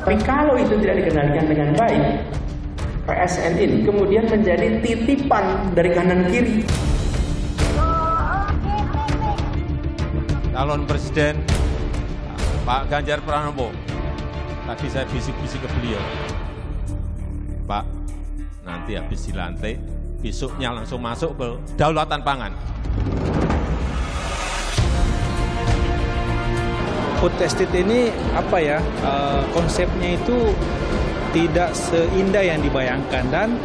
Tapi kalau itu tidak dikendalikan dengan baik, PSN ini kemudian menjadi titipan dari kanan kiri. Calon Presiden Pak Ganjar Pranowo, tadi saya bisik-bisik ke beliau, Pak, nanti habis dilantik, besoknya langsung masuk ke daulatan pangan. Food estate ini konsepnya itu tidak seindah yang dibayangkan dan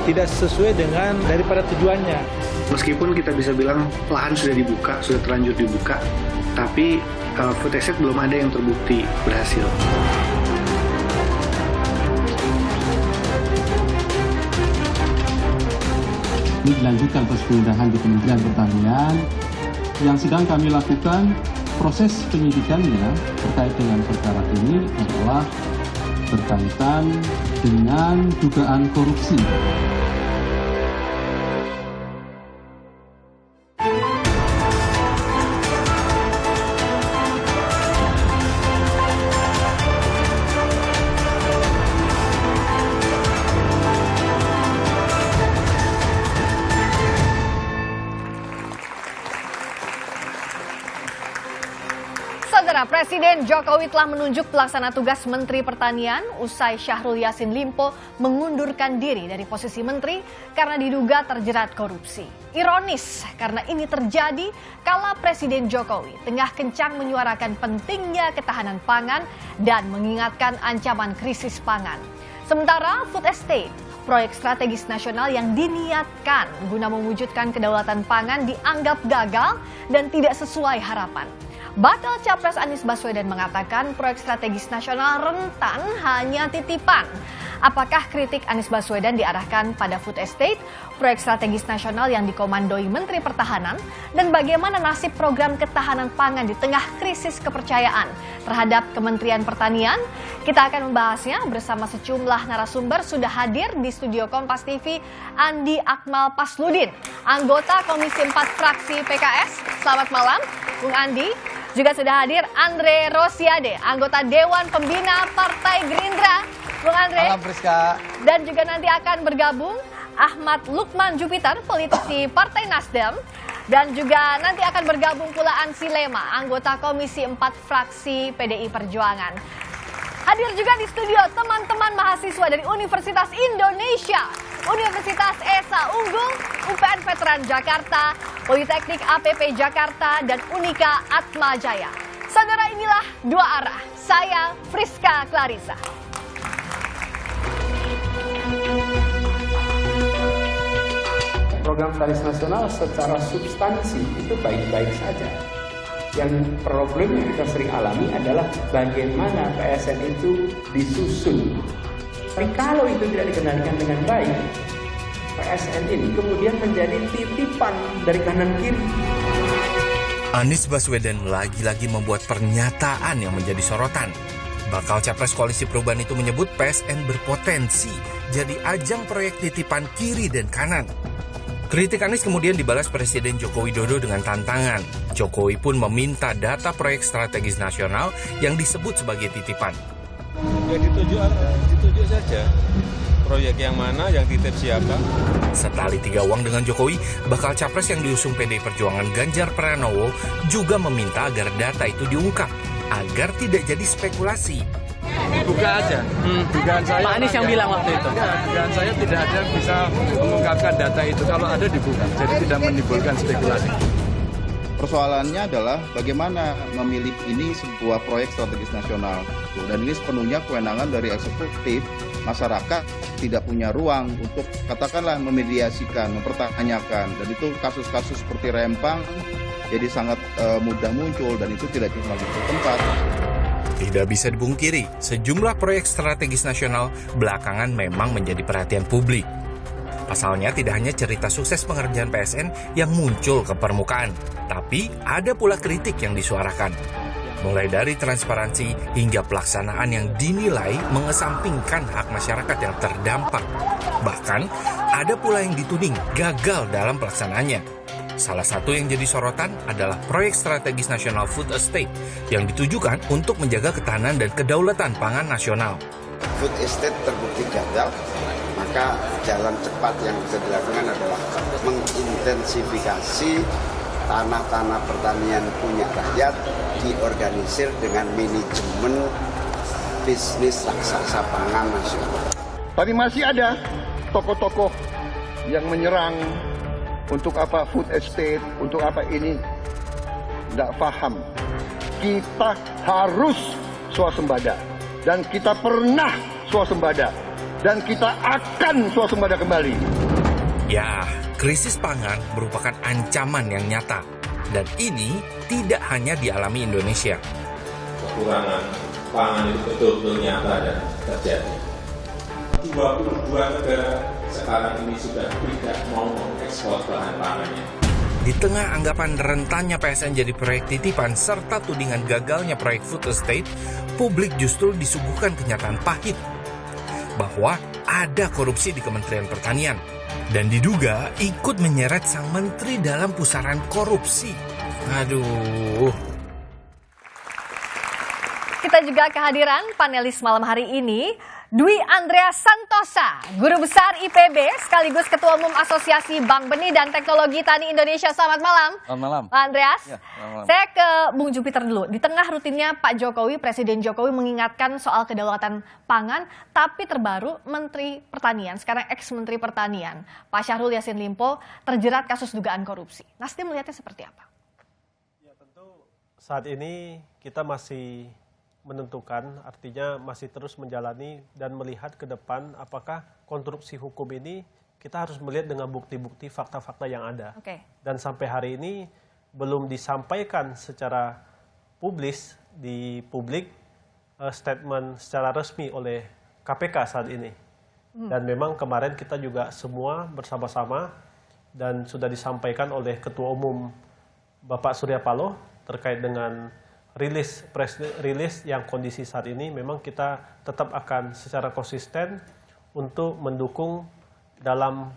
tidak sesuai dengan daripada tujuannya. Meskipun kita bisa bilang lahan sudah dibuka, sudah terlanjur dibuka, tapi food estate belum ada yang terbukti berhasil. Ini dilanjutkan proses penggeledahan di Kementerian Pertanian. Yang sedang kami lakukan proses penyidikannya terkait dengan perkara ini adalah berkaitan dengan dugaan korupsi. Saudara, Presiden Jokowi telah menunjuk pelaksana tugas Menteri Pertanian usai Syahrul Yassin Limpo mengundurkan diri dari posisi menteri karena diduga terjerat korupsi. Ironis karena ini terjadi kala Presiden Jokowi tengah kencang menyuarakan pentingnya ketahanan pangan dan mengingatkan ancaman krisis pangan. Sementara food estate, proyek strategis nasional yang diniatkan guna mewujudkan kedaulatan pangan dianggap gagal dan tidak sesuai harapan. Bakal Capres Anies Baswedan mengatakan proyek strategis nasional rentan hanya titipan. Apakah kritik Anies Baswedan diarahkan pada food estate, proyek strategis nasional yang dikomandoi Menteri Pertahanan, dan bagaimana nasib program ketahanan pangan di tengah krisis kepercayaan terhadap Kementerian Pertanian? Kita akan membahasnya bersama sejumlah narasumber. Sudah hadir di studio Kompas TV Andi Akmal Pasludin, anggota Komisi 4 fraksi PKS. Selamat malam, Bung Andi. Juga sudah hadir Andre Rosiade, anggota Dewan Pembina Partai Gerindra. Bung Andre. Malam, Priska. Dan juga nanti akan bergabung Ahmad Lukman Jupiter, politisi Partai Nasdem. Dan juga nanti akan bergabung pula Ansi Lema, anggota Komisi 4 fraksi PDI Perjuangan. Hadir juga di studio teman-teman mahasiswa dari Universitas Indonesia, Universitas Esa Unggul, UPN Veteran Jakarta, Politeknik APP Jakarta, dan Unika Atma Jaya. Saudara, inilah Dua Arah. Saya Friska Clarissa. Program strategis nasional secara substansi itu baik-baik saja. Yang problem yang kita sering alami adalah bagaimana PSN itu disusun. Tapi kalau itu tidak dikendalikan dengan baik, PSN ini kemudian menjadi titipan dari kanan kiri. Anies Baswedan lagi-lagi membuat pernyataan yang menjadi sorotan. Bakal Capres Koalisi Perubahan itu menyebut PSN berpotensi jadi ajang proyek titipan kiri dan kanan. Kritik Anies kemudian dibalas Presiden Joko Widodo dengan tantangan. Jokowi pun meminta data proyek strategis nasional yang disebut sebagai titipan. Ya ditunjuk saja. Proyek yang mana, yang titip siapa? Setali tiga uang dengan Jokowi, bakal Capres yang diusung PDI Perjuangan Ganjar Pranowo juga meminta agar data itu diungkap, agar tidak jadi spekulasi. Buka aja. Dugaan saya. Pak Anies yang bilang waktu itu. Dugaan saya tidak ada yang bisa mengungkapkan data itu. Kalau ada dibuka, jadi tidak menimbulkan spekulasi. Persoalannya adalah bagaimana memilih ini sebuah proyek strategis nasional. Dan ini sepenuhnya kewenangan dari eksekutif. Masyarakat tidak punya ruang untuk katakanlah memediasikan, mempertanyakan. Dan itu kasus-kasus seperti Rempang jadi sangat mudah muncul dan itu tidak cuma di satu tempat. Tidak bisa dipungkiri, sejumlah proyek strategis nasional belakangan memang menjadi perhatian publik. Pasalnya tidak hanya cerita sukses pengerjaan PSN yang muncul ke permukaan, tapi ada pula kritik yang disuarakan. Mulai dari transparansi hingga pelaksanaan yang dinilai mengesampingkan hak masyarakat yang terdampak. Bahkan ada pula yang dituding gagal dalam pelaksanaannya. Salah satu yang jadi sorotan adalah proyek strategis nasional Food Estate yang ditujukan untuk menjaga ketahanan dan kedaulatan pangan nasional. Food estate terbukti gagal, maka jalan cepat yang bisa dilakukan adalah mengintensifikasi tanah-tanah pertanian punya rakyat, diorganisir dengan manajemen bisnis raksasa pangan nasional. Tapi masih ada tokoh-tokoh yang menyerang untuk apa food estate, untuk apa ini. Tidak paham. Kita harus swasembada. Dan kita pernah swasembada. Dan kita akan swasembada kembali. Ya, krisis pangan merupakan ancaman yang nyata. Dan ini tidak hanya dialami Indonesia. Kekurangan pangan itu betul-betul nyata dan terjadi. 22 negara sekarang ini sudah tidak mau mengekspor bahan pangannya. Di tengah anggapan rentannya PSN jadi proyek titipan serta tudingan gagalnya proyek Food Estate, publik justru disuguhkan kenyataan pahit bahwa ada korupsi di Kementerian Pertanian dan diduga ikut menyeret sang menteri dalam pusaran korupsi. Aduh. Kita juga kehadiran panelis malam hari ini, Dwi Andreas Santosa, Guru Besar IPB sekaligus Ketua Umum Asosiasi Bank Benih dan Teknologi Tani Indonesia. Selamat malam. Selamat malam. Pak Andreas. Ya, malam. Saya ke Bung Jupiter dulu. Di tengah rutinnya Pak Jokowi, Presiden Jokowi mengingatkan soal kedaulatan pangan, tapi terbaru Menteri Pertanian, sekarang ex-Menteri Pertanian, Pak Syahrul Yassin Limpo, terjerat kasus dugaan korupsi. Nasdem melihatnya seperti apa? Ya, tentu saat ini kita masih menentukan, artinya masih terus menjalani dan melihat ke depan apakah konstruksi hukum ini kita harus melihat dengan bukti-bukti fakta-fakta yang ada. Dan sampai hari ini belum disampaikan secara publis di publik statement secara resmi oleh KPK saat ini. Dan memang kemarin kita juga semua bersama-sama dan sudah disampaikan oleh Ketua Umum Bapak Surya Paloh terkait dengan press release yang kondisi saat ini, memang kita tetap akan secara konsisten untuk mendukung dalam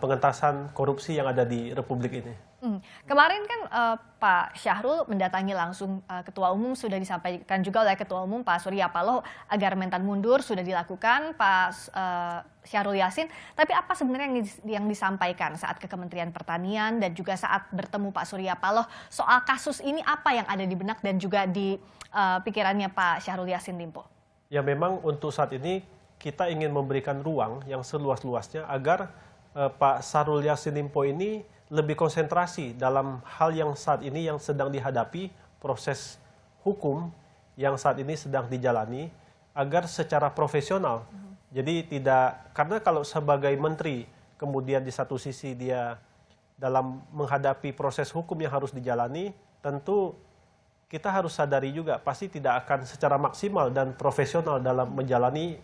pengentasan korupsi yang ada di Republik ini. Kemarin kan Pak Syahrul mendatangi langsung Ketua Umum, sudah disampaikan juga oleh Ketua Umum Pak Surya Paloh agar mentan mundur, sudah dilakukan Pak Syahrul Yassin. Tapi apa sebenarnya yang disampaikan saat ke Kementerian Pertanian dan juga saat bertemu Pak Surya Paloh soal kasus ini, apa yang ada di benak dan juga di pikirannya Pak Syahrul Yassin Limpo? Ya, memang untuk saat ini kita ingin memberikan ruang yang seluas-luasnya agar Pak Syahrul Yassin Limpo ini lebih konsentrasi dalam hal yang saat ini yang sedang dihadapi, proses hukum yang saat ini sedang dijalani, agar secara profesional. Jadi tidak, karena kalau sebagai menteri, kemudian di satu sisi dia dalam menghadapi proses hukum yang harus dijalani, tentu kita harus sadari juga pasti tidak akan secara maksimal dan profesional dalam menjalani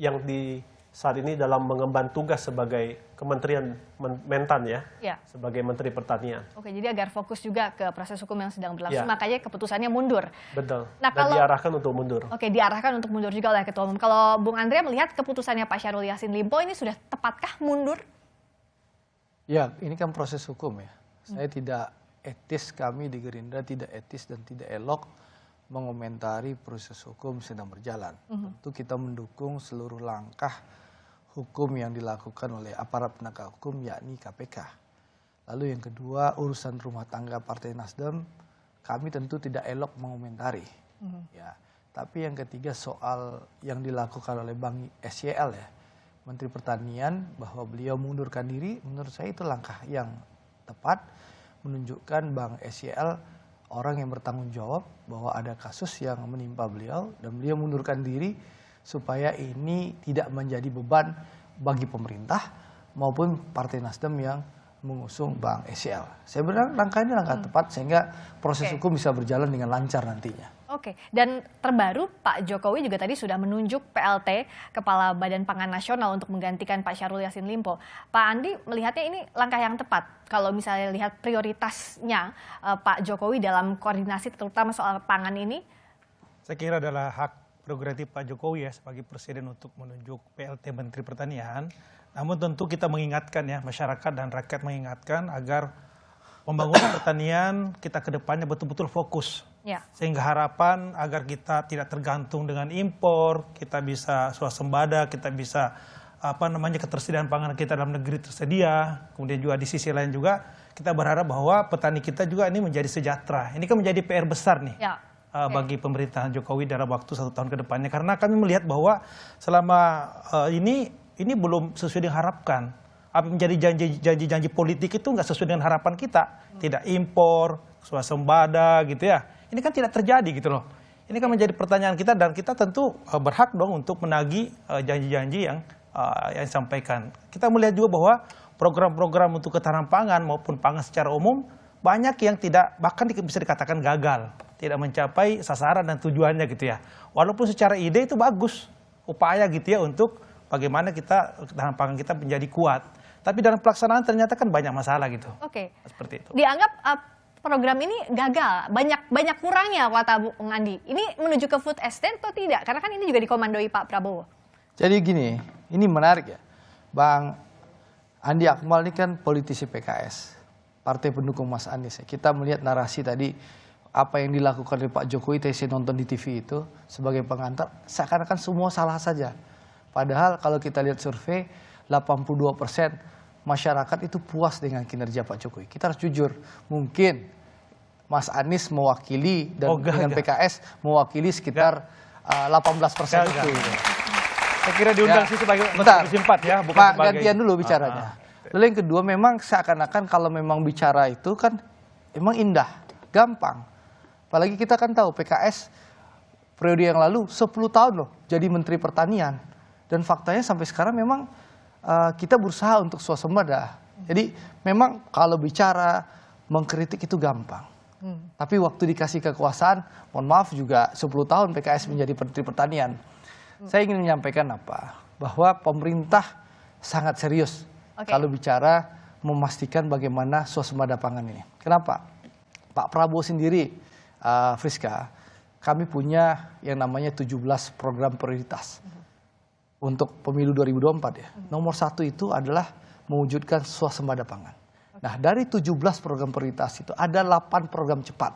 yang di saat ini dalam mengemban tugas sebagai Kementerian Mentan ya, sebagai Menteri Pertanian. Oke, jadi agar fokus juga ke proses hukum yang sedang berlangsung, makanya keputusannya mundur. Betul, nah, dan diarahkan untuk mundur. Oke, diarahkan untuk mundur juga oleh Ketua Umum. Kalau Bung Andrea melihat keputusannya Pak Syahrul Yassin Limpo ini sudah tepatkah mundur? Ya, ini kan proses hukum ya. Saya tidak etis, kami di Gerindra tidak etis dan tidak elok mengomentari proses hukum sedang berjalan. Tentu kita mendukung seluruh langkah hukum yang dilakukan oleh aparat penegak hukum, yakni KPK. Lalu yang kedua, urusan rumah tangga Partai Nasdem, kami tentu tidak elok mengomentari. Ya, tapi yang ketiga soal yang dilakukan oleh Bang SYL ya, Menteri Pertanian, bahwa beliau mengundurkan diri, menurut saya itu langkah yang tepat, menunjukkan Bang SYL orang yang bertanggung jawab bahwa ada kasus yang menimpa beliau dan beliau mundurkan diri supaya ini tidak menjadi beban bagi pemerintah maupun Partai Nasdem yang mengusung Bang SYL. Saya berharap langkah ini langkah tepat sehingga proses hukum bisa berjalan dengan lancar nantinya. Oke, dan terbaru Pak Jokowi juga tadi sudah menunjuk PLT, Kepala Badan Pangan Nasional, untuk menggantikan Pak Syahrul Yassin Limpo. Pak Andi melihatnya ini langkah yang tepat kalau misalnya lihat prioritasnya Pak Jokowi dalam koordinasi terutama soal pangan ini? Saya kira adalah hak prerogatif Pak Jokowi ya sebagai Presiden untuk menunjuk PLT Menteri Pertanian. Namun tentu kita mengingatkan ya, masyarakat dan rakyat mengingatkan agar pembangunan pertanian kita ke depannya betul-betul fokus. Ya. Sehingga harapan agar kita tidak tergantung dengan impor, kita bisa swasembada, kita bisa ketersediaan pangan kita dalam negeri tersedia. Kemudian juga di sisi lain juga kita berharap bahwa petani kita juga ini menjadi sejahtera. Ini kan menjadi PR besar nih. Ya. Bagi pemerintahan Jokowi dalam waktu 1 tahun ke depannya, karena kami melihat bahwa selama ini belum sesuai dengan harapan. Apa menjadi janji politik itu nggak sesuai dengan harapan kita, tidak impor, swasembada gitu ya. Ini kan tidak terjadi gitu loh. Ini kan menjadi pertanyaan kita dan kita tentu berhak dong untuk menagih janji-janji yang disampaikan. Kita melihat juga bahwa program-program untuk ketahanan pangan maupun pangan secara umum banyak yang tidak, bahkan bisa dikatakan gagal, tidak mencapai sasaran dan tujuannya gitu ya. Walaupun secara ide itu bagus, upaya gitu ya untuk bagaimana ketahanan pangan kita menjadi kuat. Tapi dalam pelaksanaan ternyata kan banyak masalah gitu. Oke. Seperti itu. Dianggap program ini gagal, banyak kurangnya kata Bung Andi. Ini menuju ke food estate atau tidak? Karena kan ini juga dikomandoi Pak Prabowo. Jadi gini, ini menarik ya. Bang Andi Akmal ini kan politisi PKS, partai pendukung Mas Anies. Kita melihat narasi tadi, apa yang dilakukan oleh Pak Jokowi, saya nonton di TV itu sebagai pengantar, seakan-akan semua salah saja. Padahal kalau kita lihat survei, 82% masyarakat itu puas dengan kinerja Pak Jokowi. Kita harus jujur, mungkin Mas Anies mewakili dan dengan PKS mewakili sekitar 18% itu. Saya kira diundang sih sebagai Komisi 4 ya, bukan sebagai... gantian dulu bicaranya. Lalu yang kedua, memang seakan-akan kalau memang bicara itu kan emang indah, gampang. Apalagi kita kan tahu PKS periode yang lalu 10 tahun loh jadi Menteri Pertanian. Dan faktanya sampai sekarang memang kita berusaha untuk swasembada. Jadi memang kalau bicara mengkritik itu gampang. Tapi waktu dikasih kekuasaan, mohon maaf juga 10 tahun PKS menjadi Menteri Pertanian. Saya ingin menyampaikan apa? Bahwa pemerintah sangat serius kalau bicara memastikan bagaimana swasembada pangan ini. Kenapa? Pak Prabowo sendiri, Friska, kami punya yang namanya 17 program prioritas untuk pemilu 2024 ya. Nomor 1 itu adalah mewujudkan swasembada pangan. Nah, dari 17 program prioritas itu ada 8 program cepat.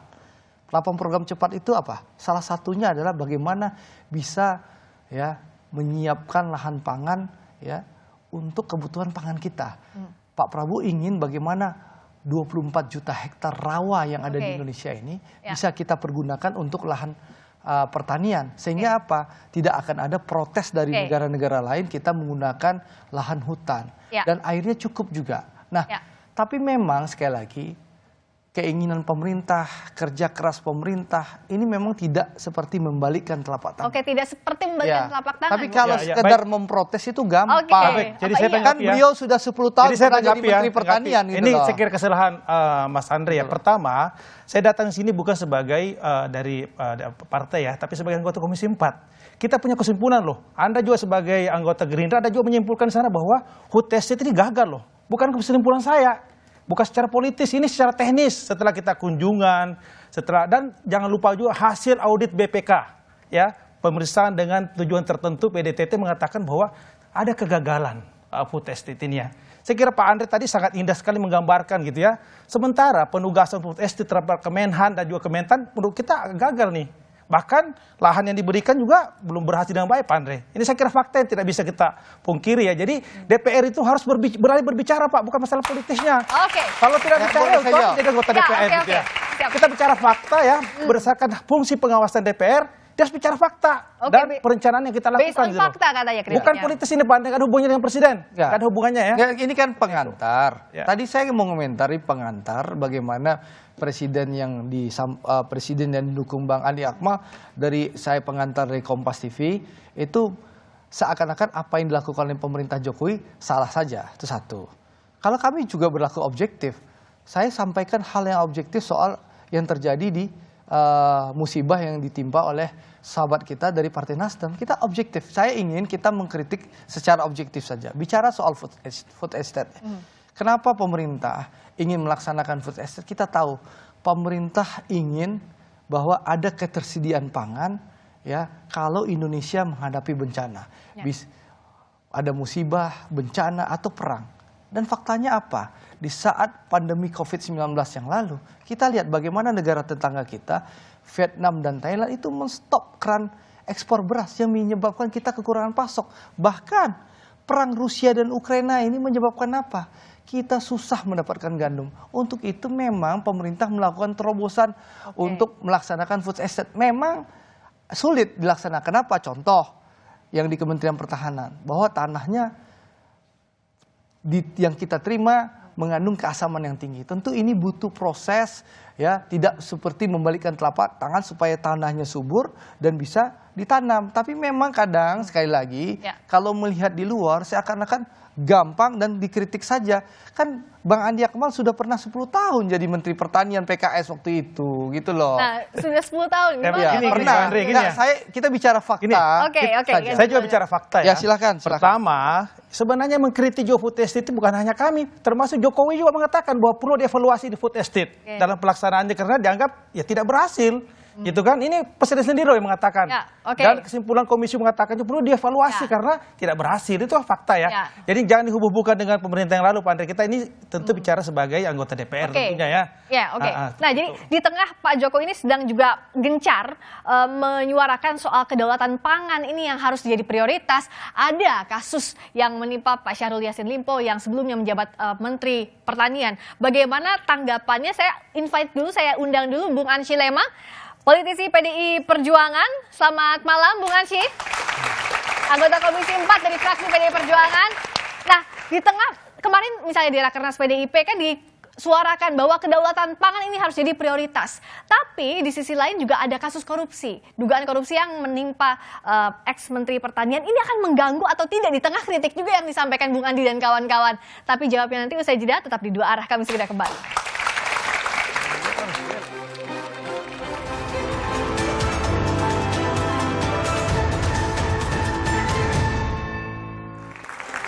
8 program cepat itu apa? Salah satunya adalah bagaimana bisa ya menyiapkan lahan pangan ya untuk kebutuhan pangan kita. Pak Prabowo ingin bagaimana 24 juta hektar rawa yang ada di Indonesia ini bisa kita pergunakan untuk lahan pertanian. Sehingga apa? Tidak akan ada protes dari negara-negara lain kita menggunakan lahan hutan. Dan airnya cukup juga. Nah, tapi memang sekali lagi keinginan pemerintah, kerja keras pemerintah, ini memang tidak seperti membalikkan telapak tangan. Oke, tidak seperti membalikkan telapak tangan. Tapi kalau sekedar memprotes itu gampang. Jadi saya kan beliau sudah 10 tahun pernah jadi Menteri Pertanian. Gitu ini loh. saya kira kesalahan Mas Andre ya. Pertama, saya datang sini bukan sebagai dari partai ya, tapi sebagai anggota Komisi 4. Kita punya kesimpulan loh. Anda juga sebagai anggota Gerindra, Anda juga menyimpulkan sana bahwa HUT estate ini gagal loh. Bukan kesimpulan saya. Bukan secara politis, ini secara teknis. Setelah kita kunjungan, dan jangan lupa juga hasil audit BPK, ya pemeriksaan dengan tujuan tertentu PDTT mengatakan bahwa ada kegagalan food estate ini ya. Saya kira Pak Andre tadi sangat indah sekali menggambarkan gitu ya. Sementara penugasan food estate terhadap Kemenhan dan juga Kementan menurut kita gagal nih. Bahkan lahan yang diberikan juga belum berhasil dengan baik, Pak Andre. Ini saya kira fakta yang tidak bisa kita pungkiri ya. Jadi DPR itu harus berani berbicara, Pak, bukan masalah politisnya. Kalau tidak bicara, jadi anggota DPR gitu ya. Kita bicara fakta ya, berdasarkan fungsi pengawasan DPR, dia harus bicara fakta dan perencanaan yang kita lakukan. Based on fakta katanya. Bukan politis ini, Pak Andre, kan hubungannya dengan Presiden. Kan ada hubungannya ya. Ini kan pengantar. Tadi saya mau komentari pengantar bagaimana presiden yang didukung Bang Andi Akmal dari saya pengantar dari Kompas TV itu seakan-akan apa yang dilakukan oleh pemerintah Jokowi salah saja, itu satu. Kalau kami juga berlaku objektif, saya sampaikan hal yang objektif soal yang terjadi di musibah yang ditimpa oleh sahabat kita dari Partai Nasdem. Kita objektif. Saya ingin kita mengkritik secara objektif saja. Bicara soal food estate. Kenapa pemerintah ingin melaksanakan food estate? Kita tahu pemerintah ingin bahwa ada ketersediaan pangan ya kalau Indonesia menghadapi bencana. Ada musibah, bencana atau perang. Dan faktanya apa? Di saat pandemi COVID-19 yang lalu, kita lihat bagaimana negara tetangga kita, Vietnam dan Thailand itu menstop keran ekspor beras yang menyebabkan kita kekurangan pasok. Bahkan perang Rusia dan Ukraina ini menyebabkan apa? Kita susah mendapatkan gandum. Untuk itu memang pemerintah melakukan terobosan untuk melaksanakan food estate. Memang sulit dilaksanakan. Apa? Contoh yang di Kementerian Pertahanan, bahwa tanahnya yang kita terima mengandung keasaman yang tinggi. Tentu ini butuh proses, ya, tidak seperti membalikkan telapak tangan supaya tanahnya subur dan bisa ditanam. Tapi memang kadang sekali lagi kalau melihat di luar seakan-akan gampang dan dikritik saja. Kan Bang Andi Akmal sudah pernah 10 tahun jadi Menteri Pertanian PKS waktu itu, gitu loh. Nah, sudah 10 tahun. Ya, pernah. Kita bicara fakta. Oke. Saya juga bicara fakta ya. Ya, silakan. Pertama, sebenarnya mengkritik food estate itu bukan hanya kami, termasuk Jokowi juga mengatakan bahwa perlu dievaluasi di food estate dalam pelaksanaannya karena dianggap ya tidak berhasil. Gitu kan, ini presiden sendiri loh yang mengatakan. Dan kesimpulan komisi mengatakan itu perlu dievaluasi karena tidak berhasil. Itu fakta ya. Jadi jangan dihubung-hubungkan dengan pemerintah yang lalu, Pak Andre. Kita ini tentu bicara sebagai anggota DPR tentunya ya. Nah, jadi di tengah Pak Jokowi ini sedang juga gencar menyuarakan soal kedaulatan pangan ini yang harus jadi prioritas. Ada kasus yang menimpa Pak Syahrul Yassin Limpo yang sebelumnya menjabat Menteri Pertanian. Bagaimana tanggapannya? Saya undang dulu Bung Ansyi Lema, politisi PDI Perjuangan. Selamat malam Bung Ansyi, anggota Komisi 4 dari fraksi PDI Perjuangan. Nah, di tengah kemarin misalnya di Rakernas PDIP kan disuarakan bahwa kedaulatan pangan ini harus jadi prioritas. Tapi di sisi lain juga ada kasus korupsi. Dugaan korupsi yang menimpa ex-Menteri Pertanian ini akan mengganggu atau tidak di tengah kritik juga yang disampaikan Bung Andi dan kawan-kawan. Tapi jawabnya nanti usai jeda, tetap di Dua Arah. Kami segera kembali.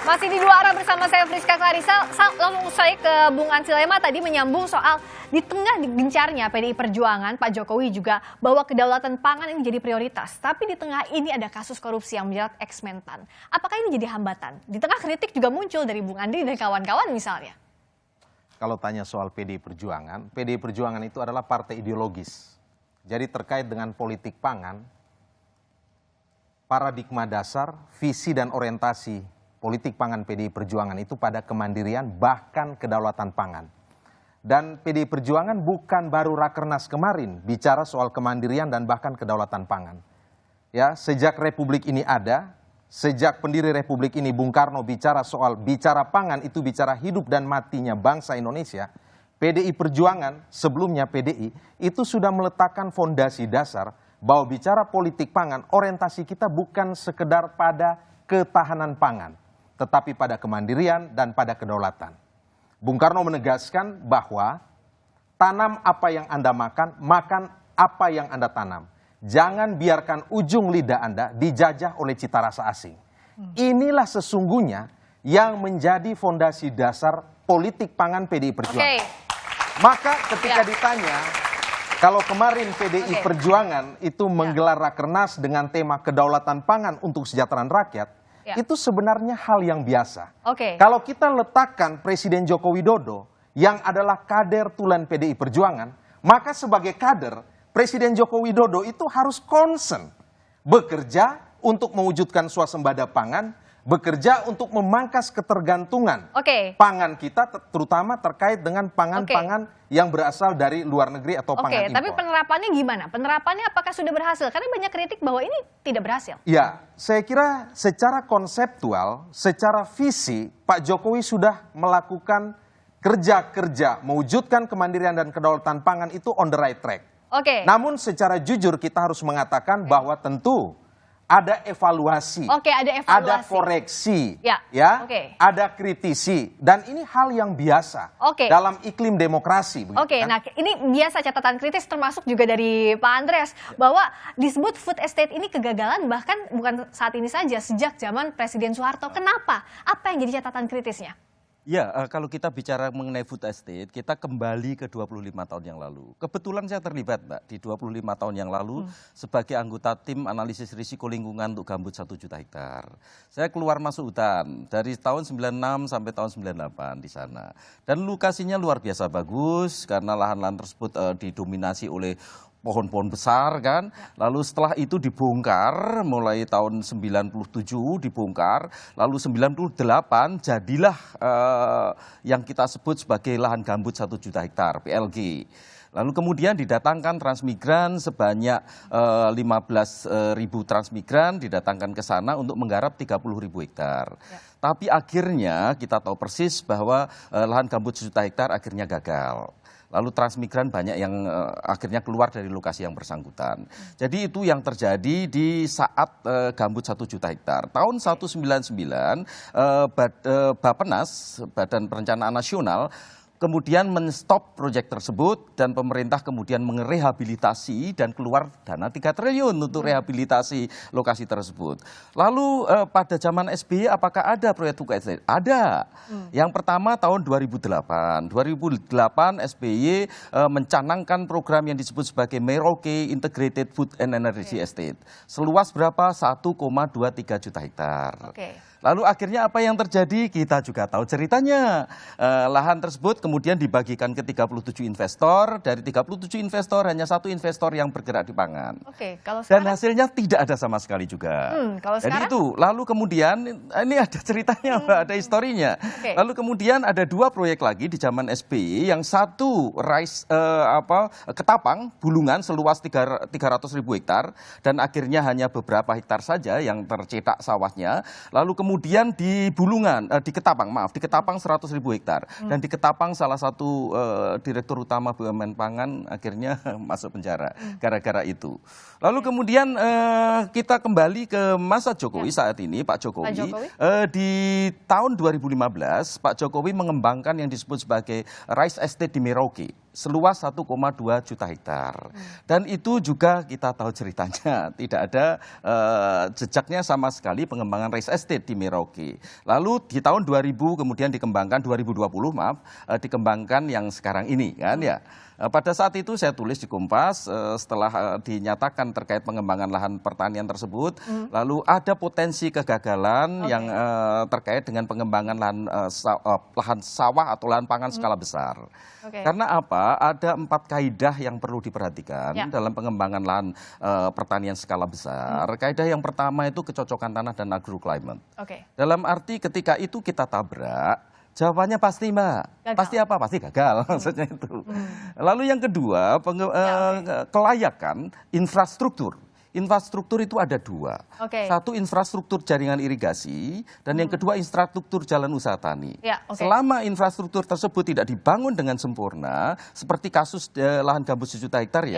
Masih di Dua Arah bersama saya Friska Clarissa. Langsung saya ke Bung Ansyi Lema tadi menyambung soal di tengah gencarnya PDI Perjuangan, Pak Jokowi juga bahwa kedaulatan pangan ini jadi prioritas. Tapi di tengah ini ada kasus korupsi yang menjerat ex-Mentan. Apakah ini jadi hambatan? Di tengah kritik juga muncul dari Bung Andi dan kawan-kawan misalnya. Kalau tanya soal PDI Perjuangan itu adalah partai ideologis. Jadi terkait dengan politik pangan, paradigma dasar, visi dan orientasi politik pangan PDI Perjuangan itu pada kemandirian bahkan kedaulatan pangan. Dan PDI Perjuangan bukan baru Rakernas kemarin bicara soal kemandirian dan bahkan kedaulatan pangan. Ya, sejak Republik ini ada, sejak pendiri Republik ini Bung Karno bicara pangan itu bicara hidup dan matinya bangsa Indonesia, PDI Perjuangan sebelumnya PDI itu sudah meletakkan fondasi dasar bahwa bicara politik pangan orientasi kita bukan sekedar pada ketahanan pangan, tetapi pada kemandirian dan pada kedaulatan. Bung Karno menegaskan bahwa tanam apa yang Anda makan, makan apa yang Anda tanam. Jangan biarkan ujung lidah Anda dijajah oleh cita rasa asing. Inilah sesungguhnya yang menjadi fondasi dasar politik pangan PDI Perjuangan. Maka ketika ditanya, kalau kemarin PDI Perjuangan itu menggelar Rakernas dengan tema kedaulatan pangan untuk kesejahteraan rakyat, itu sebenarnya hal yang biasa. Kalau kita letakkan Presiden Joko Widodo yang adalah kader tulen PDI Perjuangan, maka sebagai kader, Presiden Joko Widodo itu harus concern bekerja untuk mewujudkan swasembada pangan, bekerja untuk memangkas ketergantungan pangan kita, terutama terkait dengan pangan-pangan yang berasal dari luar negeri atau pangan impor. Tapi penerapannya gimana? Penerapannya apakah sudah berhasil? Karena banyak kritik bahwa ini tidak berhasil. Ya, saya kira secara konseptual, secara visi, Pak Jokowi sudah melakukan kerja-kerja mewujudkan kemandirian dan kedaulatan pangan itu on the right track. Namun secara jujur kita harus mengatakan bahwa tentu ada evaluasi, ada koreksi, ada kritisi, dan ini hal yang biasa dalam iklim demokrasi. Nah ini biasa catatan kritis termasuk juga dari Pak Andreas bahwa disebut food estate ini kegagalan bahkan bukan saat ini saja, sejak zaman Presiden Soeharto. Kenapa? Apa yang jadi catatan kritisnya? Ya, kalau kita bicara mengenai food estate, kita kembali ke 25 tahun yang lalu. Kebetulan saya terlibat, Mbak, di 25 tahun yang lalu sebagai anggota tim analisis risiko lingkungan untuk gambut 1 juta hektar. Saya keluar masuk hutan dari tahun 96 sampai tahun 98 di sana. Dan lokasinya luar biasa bagus karena lahan-lahan tersebut didominasi oleh pohon-pohon besar kan, lalu setelah itu dibongkar mulai tahun 97 dibongkar, lalu 98 jadilah yang kita sebut sebagai lahan gambut 1 juta hektar PLG. Lalu kemudian didatangkan transmigran sebanyak 15.000 transmigran didatangkan ke sana untuk menggarap 30.000 hektar. Tapi akhirnya kita tahu persis bahwa lahan gambut 1 juta hektar akhirnya gagal. Lalu transmigran banyak yang akhirnya keluar dari lokasi yang bersangkutan. Jadi itu yang terjadi di saat gambut 1 juta hektar. Tahun 199 Bappenas, Badan Perencanaan Nasional, kemudian menstop proyek tersebut dan pemerintah kemudian merehabilitasi dan keluar dana 3 triliun untuk rehabilitasi lokasi tersebut. Lalu pada zaman SBY apakah ada proyek food estate? Ada. Yang pertama tahun 2008. 2008 SBY mencanangkan program yang disebut sebagai Merauke Integrated Food and Energy Estate. Seluas berapa? 1,23 juta hektar. Lalu akhirnya apa yang terjadi? Kita juga tahu ceritanya. Lahan tersebut kemudian dibagikan ke 37 investor. Dari 37 investor hanya 1 investor yang bergerak di pangan. Kalau dan hasilnya tidak ada sama sekali juga. Kalau jadi itu. Lalu kemudian ini ada ceritanya, Mbak, ada historinya. Lalu kemudian ada 2 proyek lagi di zaman SBY. Yang satu Ketapang, Bulungan seluas 300.000 hektar dan akhirnya hanya beberapa hektar saja yang tercetak sawahnya. Lalu kemudian di Bulungan, di Ketapang 100.000 hektar. Dan di Ketapang salah satu direktur utama BUMN Pangan akhirnya masuk penjara gara-gara itu. Lalu kemudian kita kembali ke masa Jokowi saat ini, Pak Jokowi. Di tahun 2015, Pak Jokowi mengembangkan yang disebut sebagai Rice Estate di Merauke. Seluas 1,2 juta hektar. Dan itu juga kita tahu ceritanya. Tidak ada jejaknya sama sekali pengembangan rice estate di Merauke. Lalu di tahun 2000 kemudian dikembangkan, 2020 maaf, dikembangkan yang sekarang ini kan ya. Pada saat itu saya tulis di Kompas setelah dinyatakan terkait pengembangan lahan pertanian tersebut, lalu ada potensi kegagalan yang terkait dengan pengembangan lahan sawah atau lahan pangan skala besar. Karena apa? Ada 4 kaidah yang perlu diperhatikan dalam pengembangan lahan pertanian skala besar. Kaidah yang pertama itu kecocokan tanah dan agroclimate. Dalam arti ketika itu kita tabrak, jawabannya pasti, Mbak. Pasti apa? Pasti gagal maksudnya itu. Lalu yang kedua, kelayakan infrastruktur. Infrastruktur itu ada 2. Satu infrastruktur jaringan irigasi dan yang kedua infrastruktur jalan usaha tani. Selama infrastruktur tersebut tidak dibangun dengan sempurna, seperti kasus lahan gambut 1 juta hektar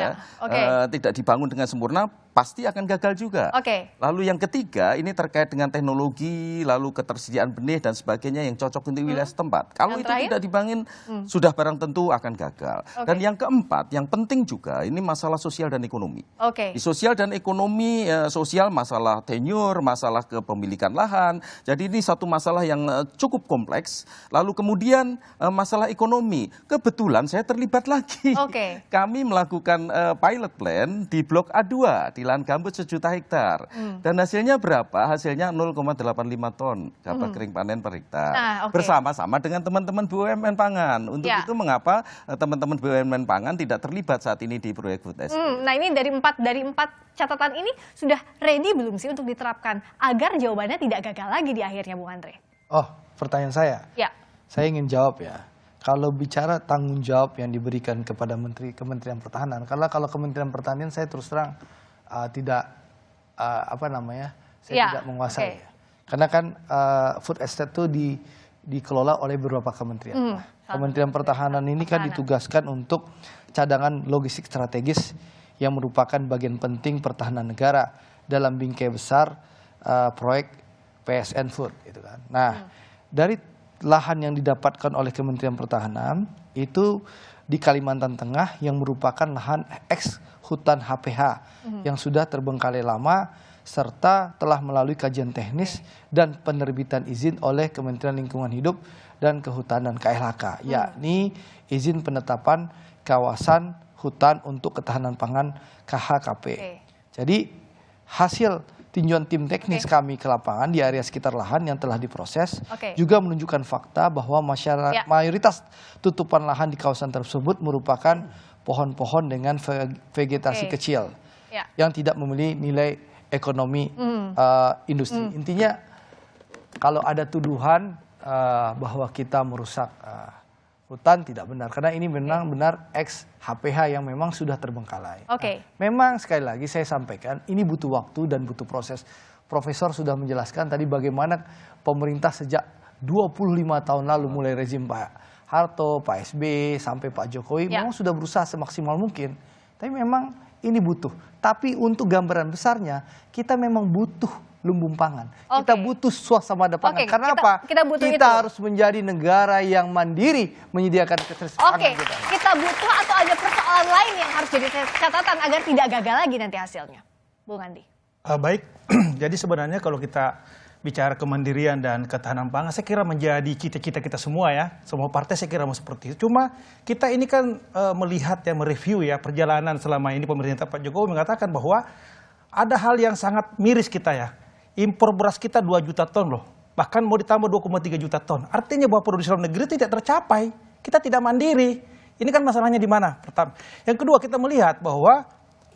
tidak dibangun dengan sempurna, pasti akan gagal juga. Lalu yang ketiga, ini terkait dengan teknologi, lalu ketersediaan benih dan sebagainya yang cocok untuk wilayah setempat. Kalau itu tidak dibangun, sudah barang tentu akan gagal. Dan yang keempat, yang penting juga, ini masalah sosial dan ekonomi. Di sosial dan ekonomi, sosial masalah tenure, masalah kepemilikan lahan. Jadi ini satu masalah yang cukup kompleks. Lalu kemudian masalah ekonomi. Kebetulan saya terlibat lagi. Kami melakukan pilot plan di Blok A2, di lahan gambut 1 juta hektar. Dan hasilnya berapa? Hasilnya 0,85 ton gabah kering panen per hektar. Bersama-sama dengan teman-teman BUMN Pangan. Untuk itu mengapa teman-teman BUMN Pangan tidak terlibat saat ini di proyek food estate. Nah ini dari empat catatan ini sudah ready belum sih untuk diterapkan agar jawabannya tidak gagal lagi di akhirnya, Bung Andre? Pertanyaan saya. Saya ingin jawab ya. Kalau bicara tanggung jawab yang diberikan kepada Kementerian Pertahanan, karena kalau Kementerian Pertanian saya terus terang tidak tidak menguasai. Karena kan food estate itu dikelola oleh beberapa kementerian. Kementerian Pertahanan ini kan ditugaskan untuk cadangan logistik strategis yang merupakan bagian penting pertahanan negara dalam bingkai besar proyek PSN Food, gitu kan. Nah, dari lahan yang didapatkan oleh Kementerian Pertahanan itu di Kalimantan Tengah yang merupakan lahan ex hutan HPH yang sudah terbengkalai lama serta telah melalui kajian teknis dan penerbitan izin oleh Kementerian Lingkungan Hidup dan Kehutanan KLHK, yakni izin penetapan kawasan hutan untuk ketahanan pangan KHKP. Jadi hasil tinjauan tim teknis kami ke lapangan di area sekitar lahan yang telah diproses juga menunjukkan fakta bahwa masyarakat mayoritas tutupan lahan di kawasan tersebut merupakan pohon-pohon dengan vegetasi kecil yang tidak memiliki nilai ekonomi industri. Intinya kalau ada tuduhan bahwa kita merusak hutan, tidak benar, karena ini benar-benar ex HPH yang memang sudah terbengkalai. Memang sekali lagi saya sampaikan ini butuh waktu dan butuh proses. Profesor sudah menjelaskan tadi bagaimana pemerintah sejak 25 tahun lalu mulai rezim Pak Harto, Pak SBY sampai Pak Jokowi memang sudah berusaha semaksimal mungkin. Tapi memang ini butuh. Tapi untuk gambaran besarnya kita memang butuh lumbung pangan. Kita butuh swasembada pangan. Karena apa? Kita harus menjadi negara yang mandiri menyediakan ketersediaan pangan kita. Kita butuh atau ada persoalan lain yang harus jadi catatan agar tidak gagal lagi nanti hasilnya, Bung Andi? Baik, jadi sebenarnya kalau kita bicara kemandirian dan ketahanan pangan, saya kira menjadi cita-cita kita semua ya. Semua partai saya kira mau seperti itu. Cuma kita ini kan melihat ya, mereview ya perjalanan selama ini pemerintah Pak Jokowi mengatakan bahwa ada hal yang sangat miris kita ya. Impor beras kita 2 juta ton loh. Bahkan mau ditambah 2,3 juta ton. Artinya bahwa produksi dalam negeri tidak tercapai. Kita tidak mandiri. Ini kan masalahnya di mana? Pertama. Yang kedua kita melihat bahwa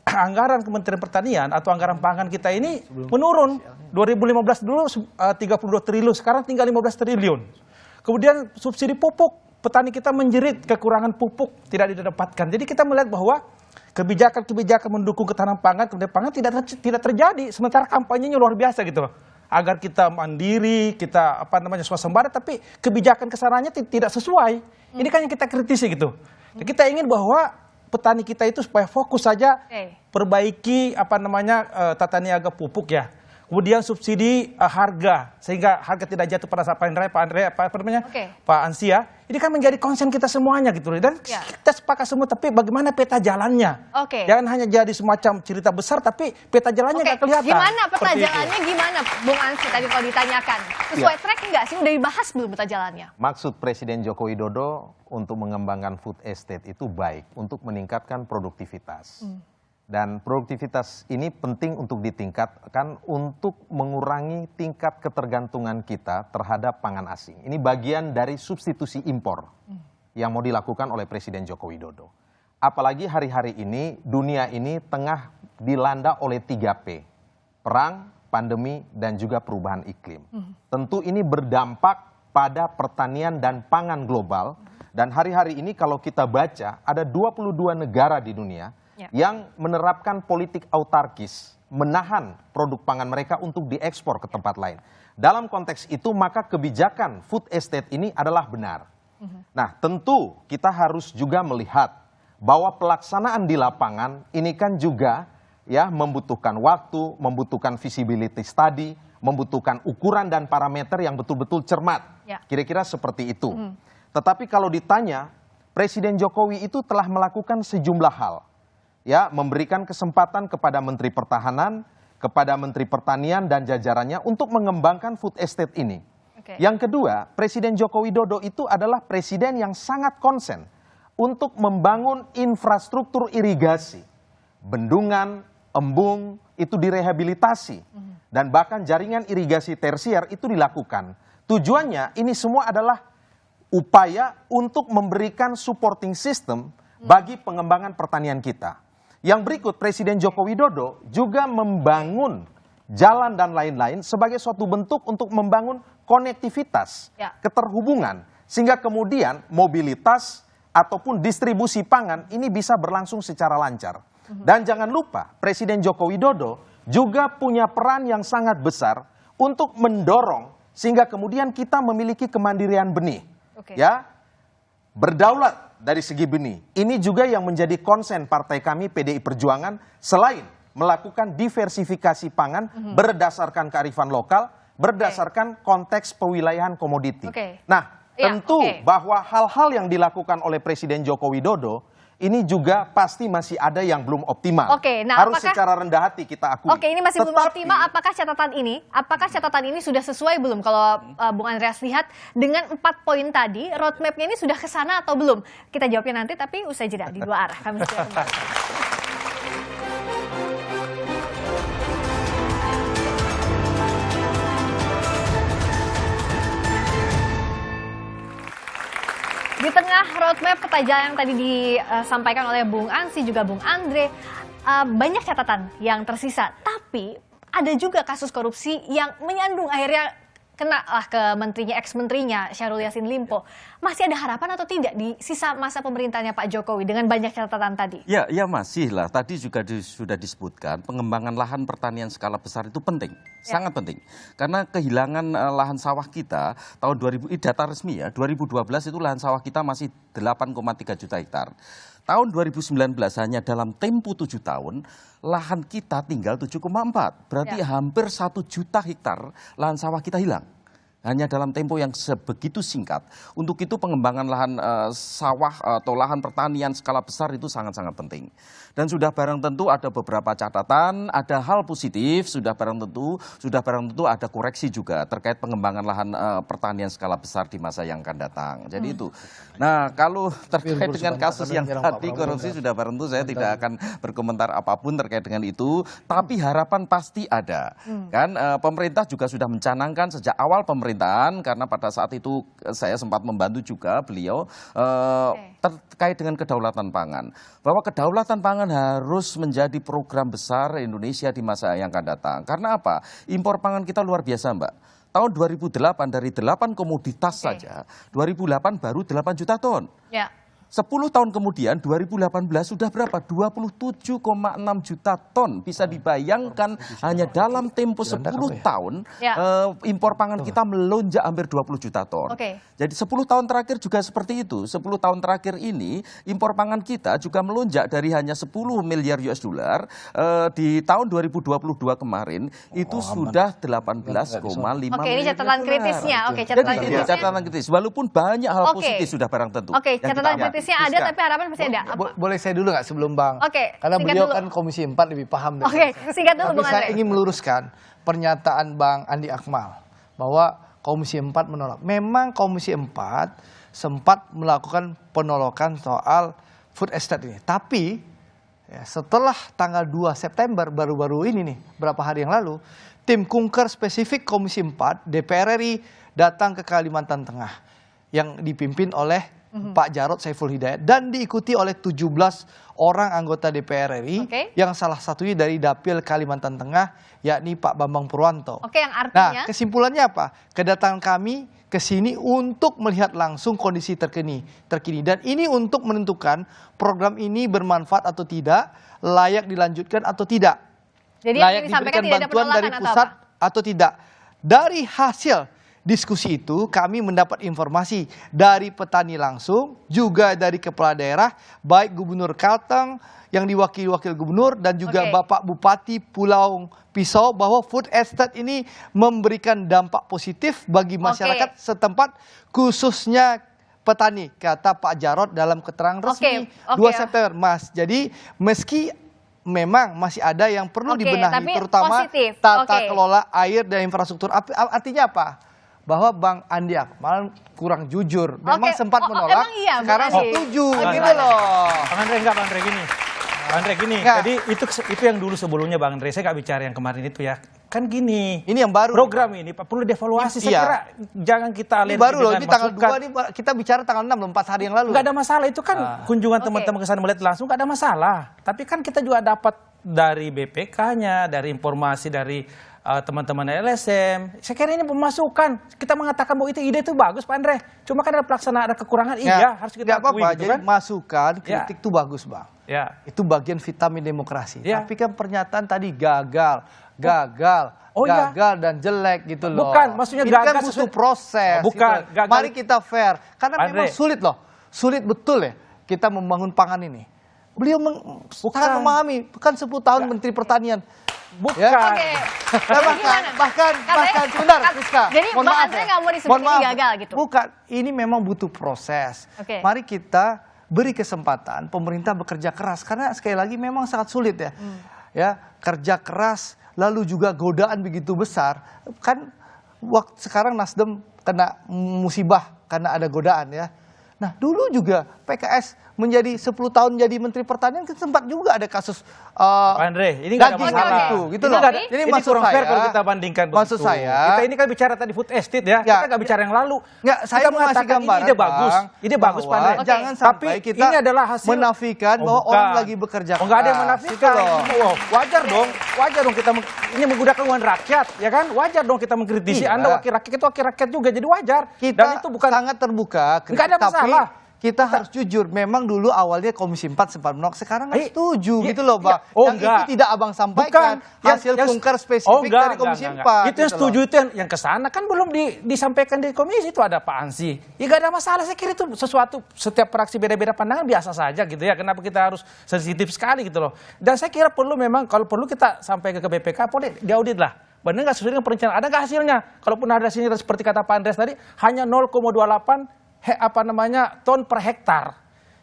anggaran Kementerian Pertanian atau anggaran pangan kita ini menurun. 2015 dulu 32 triliun, sekarang tinggal 15 triliun. Kemudian subsidi pupuk, petani kita menjerit kekurangan pupuk tidak didapatkan. Jadi kita melihat bahwa kebijakan-kebijakan mendukung ketahanan pangan, kemudian pangan tidak terjadi, sementara kampanyenya luar biasa gitu loh. Agar kita mandiri, kita swasembada, tapi kebijakan kesananya tidak sesuai. Ini kan yang kita kritisi gitu. Kita ingin bahwa petani kita itu supaya fokus saja perbaiki tata niaga pupuk ya. Kemudian subsidi harga sehingga harga tidak jatuh pada saat Pak Ansia. Ini kan menjadi konsen kita semuanya gitu. Dan kita sepakat semua, tapi bagaimana peta jalannya? Jangan hanya jadi semacam cerita besar tapi peta jalannya nggak kelihatan. Gimana peta jalannya gimana Bung Ansi tadi kalau ditanyakan? Sesuai track nggak sih? Udah dibahas belum peta jalannya? Maksud Presiden Joko Widodo untuk mengembangkan food estate itu baik untuk meningkatkan produktivitas. Dan produktivitas ini penting untuk ditingkatkan untuk mengurangi tingkat ketergantungan kita terhadap pangan asing. Ini bagian dari substitusi impor yang mau dilakukan oleh Presiden Joko Widodo. Apalagi hari-hari ini dunia ini tengah dilanda oleh 3P. Perang, pandemi, dan juga perubahan iklim. Tentu ini berdampak pada pertanian dan pangan global. Dan hari-hari ini kalau kita baca ada 22 negara di dunia yang menerapkan politik autarkis, menahan produk pangan mereka untuk diekspor ke tempat lain. Dalam konteks itu maka kebijakan food estate ini adalah benar. Nah tentu kita harus juga melihat bahwa pelaksanaan di lapangan ini kan juga ya membutuhkan waktu, membutuhkan visibility study, membutuhkan ukuran dan parameter yang betul-betul cermat. Kira-kira seperti itu. Tetapi kalau ditanya, Presiden Jokowi itu telah melakukan sejumlah hal. Ya, memberikan kesempatan kepada Menteri Pertahanan, kepada Menteri Pertanian dan jajarannya untuk mengembangkan food estate ini. Yang kedua, Presiden Joko Widodo itu adalah presiden yang sangat konsen untuk membangun infrastruktur irigasi. Bendungan, embung, itu direhabilitasi. Dan bahkan jaringan irigasi tersier itu dilakukan. Tujuannya ini semua adalah upaya untuk memberikan supporting system bagi pengembangan pertanian kita. Yang berikut, Presiden Joko Widodo juga membangun jalan dan lain-lain sebagai suatu bentuk untuk membangun konektivitas, keterhubungan, sehingga kemudian mobilitas ataupun distribusi pangan ini bisa berlangsung secara lancar. Dan jangan lupa, Presiden Joko Widodo juga punya peran yang sangat besar untuk mendorong sehingga kemudian kita memiliki kemandirian benih. Ya, berdaulat dari segi benih. Ini juga yang menjadi konsen partai kami PDI Perjuangan selain melakukan diversifikasi pangan berdasarkan kearifan lokal, berdasarkan konteks pewilayahan komoditi. Nah, tentu bahwa hal-hal yang dilakukan oleh Presiden Joko Widodo ini juga pasti masih ada yang belum optimal. Oke, nah harus secara rendah hati kita akui. Oke, ini masih belum optimal. Apakah catatan ini sudah sesuai belum? Kalau Bung Andreas lihat dengan 4 poin tadi, roadmap-nya ini sudah ke sana atau belum? Kita jawabnya nanti, tapi usai jeda di 2 arah. Kami segera kembali. Di tengah roadmap peta jalan yang tadi disampaikan oleh Bung Ansi juga Bung Andre, banyak catatan yang tersisa. Tapi ada juga kasus korupsi yang menyandung, akhirnya kena lah ke menterinya, ex-menterinya Syahrul Yassin Limpo. Masih ada harapan atau tidak di sisa masa pemerintahnya Pak Jokowi dengan banyak catatan tadi? Ya masih lah. Tadi juga sudah disebutkan pengembangan lahan pertanian skala besar itu penting, sangat penting. Karena kehilangan lahan sawah kita tahun 2000, data resmi ya, 2012 itu lahan sawah kita masih 8,3 juta hektar. Tahun 2019 hanya dalam tempo 7 tahun, lahan kita tinggal 7,4. Berarti hampir 1 juta hektar lahan sawah kita hilang. Hanya dalam tempo yang sebegitu singkat. Untuk itu pengembangan lahan sawah atau lahan pertanian skala besar itu sangat-sangat penting. Dan sudah barang tentu ada beberapa catatan, ada hal positif, sudah barang tentu ada koreksi juga terkait pengembangan lahan pertanian skala besar di masa yang akan datang. Jadi itu. Nah, kalau terkait dengan kasus yang tadi korupsi sudah barang tentu saya tidak akan berkomentar apapun terkait dengan itu, tapi harapan pasti ada. Kan pemerintah juga sudah mencanangkan sejak awal pemerintahan, karena pada saat itu saya sempat membantu juga beliau terkait dengan kedaulatan pangan. Bahwa kedaulatan pangan harus menjadi program besar Indonesia di masa yang akan datang. Karena apa? Impor pangan kita luar biasa, Mbak. Tahun 2008 dari 8 komoditas saja, 2008 baru 8 juta ton. 10 tahun kemudian 2018 sudah berapa? 27,6 juta ton. Bisa dibayangkan hanya dalam tempo 10 tahun impor pangan kita melonjak hampir 20 juta ton. Jadi 10 tahun terakhir juga seperti itu. 10 tahun terakhir ini impor pangan kita juga melonjak dari hanya 10 miliar US dollar di tahun 2022 kemarin itu sudah 18,5 miliar. Oke, ini catatan kritisnya. Oke, catatan kritis. Walaupun banyak hal positif sudah barang tentu. Oke, catatan kritisnya ada, tapi harapan masih ada. Boleh saya dulu nggak sebelum Bang? Oke, karena beliau dulu. Kan Komisi 4 lebih paham. Oke, singkat dulu Bung Andre. Saya ingin meluruskan pernyataan Bang Andi Akmal bahwa Komisi 4 menolak. Memang Komisi 4 sempat melakukan penolakan soal food estate ini. Tapi setelah tanggal 2 September baru-baru ini nih, berapa hari yang lalu, tim kunker spesifik Komisi 4 DPR RI datang ke Kalimantan Tengah yang dipimpin oleh Pak Jarod Saiful Hidayat dan diikuti oleh 17 orang anggota DPR RI yang salah satunya dari Dapil Kalimantan Tengah yakni Pak Bambang Purwanto. Yang artinya? Nah, kesimpulannya apa? Kedatangan kami ke sini untuk melihat langsung kondisi terkini dan ini untuk menentukan program ini bermanfaat atau tidak, layak dilanjutkan atau tidak. Jadi layak diberikan bantuan dari pusat atau tidak. Dari hasil diskusi itu kami mendapat informasi dari petani langsung, juga dari kepala daerah, baik Gubernur Kalteng yang diwakili wakil gubernur dan juga Bapak Bupati Pulau Pisau, bahwa food estate ini memberikan dampak positif bagi masyarakat setempat, khususnya petani, kata Pak Jarod dalam keterangan resmi 2 September. Jadi meski memang masih ada yang perlu dibenahi, terutama tata kelola air dan infrastruktur. Artinya apa? Bahwa Bang Andi Akmal kurang jujur. Memang sempat menolak, sekarang setuju gitu loh. Bang Andre gini. Jadi itu yang dulu sebelumnya Bang Andre, saya nggak bicara yang kemarin itu ya. Kan gini. Ini yang baru. Program ini perlu dievaluasi. Saya kira jangan kita alergi baru loh, dengan ini tanggal masukan. 2 ini kita bicara tanggal 6 4 hari yang lalu. Nggak ada masalah, itu kan kunjungan teman-teman ke sana melihat langsung nggak ada masalah. Tapi kan kita juga dapat dari BPK-nya, dari informasi dari teman-teman LSM. Saya kira ini pemasukan. Kita mengatakan bahwa ide itu bagus Pak Andre. Cuma kan ada pelaksanaan, ada kekurangan. Harus kita akui. Gitu jadi masukan, kritik itu bagus Bang. Itu bagian vitamin demokrasi. Tapi kan pernyataan tadi gagal dan jelek gitu loh. Bukan, maksudnya ini gagal kan butuh proses. Bukan, gitu. Mari kita fair. Karena memang sulit loh. Sulit betul ya kita membangun pangan ini. Beliau sangat memahami, kan 10 tahun Menteri Pertanian. Bukan. Bahkan sebentar, Rizka. Jadi Bang Andre nggak mau disebut ini gagal gitu? Bukan, ini memang butuh proses. Mari kita beri kesempatan pemerintah bekerja keras, karena sekali lagi memang sangat sulit ya. Ya, kerja keras lalu juga godaan begitu besar. Kan sekarang Nasdem kena musibah karena ada godaan ya. Nah, dulu juga PKS menjadi 10 tahun jadi Menteri Pertanian, sempat juga ada kasus Andre, ini nggak ada masalah. Gitu loh. Jadi maksud kurang fair kalau kita bandingkan. Maksud saya, kita ini kan bicara tadi food estate ya. Kita nggak bicara yang lalu. Nggak, saya mau ngasih gambaran. Ide bagus, ide bagus Pak Andre. Jangan sampai kita ini adalah hasil menafikan bahwa orang lagi bekerja. Nggak ada yang menafikan. Wajar dong kita ini menggunakan uang rakyat, ya kan? Wajar dong kita mengkritisi. Anda wakil rakyat, itu wakil rakyat juga, jadi wajar. Dan itu bukan sangat terbuka. Nggak ada masalah. Kita harus jujur, memang dulu awalnya Komisi 4 sempat menolak, sekarang nggak setuju gitu loh, Pak. Enggak. Itu tidak Abang sampaikan, hasil kunker spesifik dari Komisi 4. Itu yang setuju, itu yang kesana kan belum disampaikan di komisi, itu ada Pak Ansi. Ya nggak ada masalah, saya kira itu sesuatu, setiap fraksi beda-beda pandangan biasa saja gitu ya. Kenapa kita harus sensitif sekali gitu loh. Dan saya kira perlu memang, kalau perlu kita sampai ke BPK, boleh diaudit lah. Benar nggak sesuai dengan perencanaan, ada nggak hasilnya? Kalaupun ada hasilnya seperti kata Pak Andreas tadi, hanya 0,28 ton per hektar.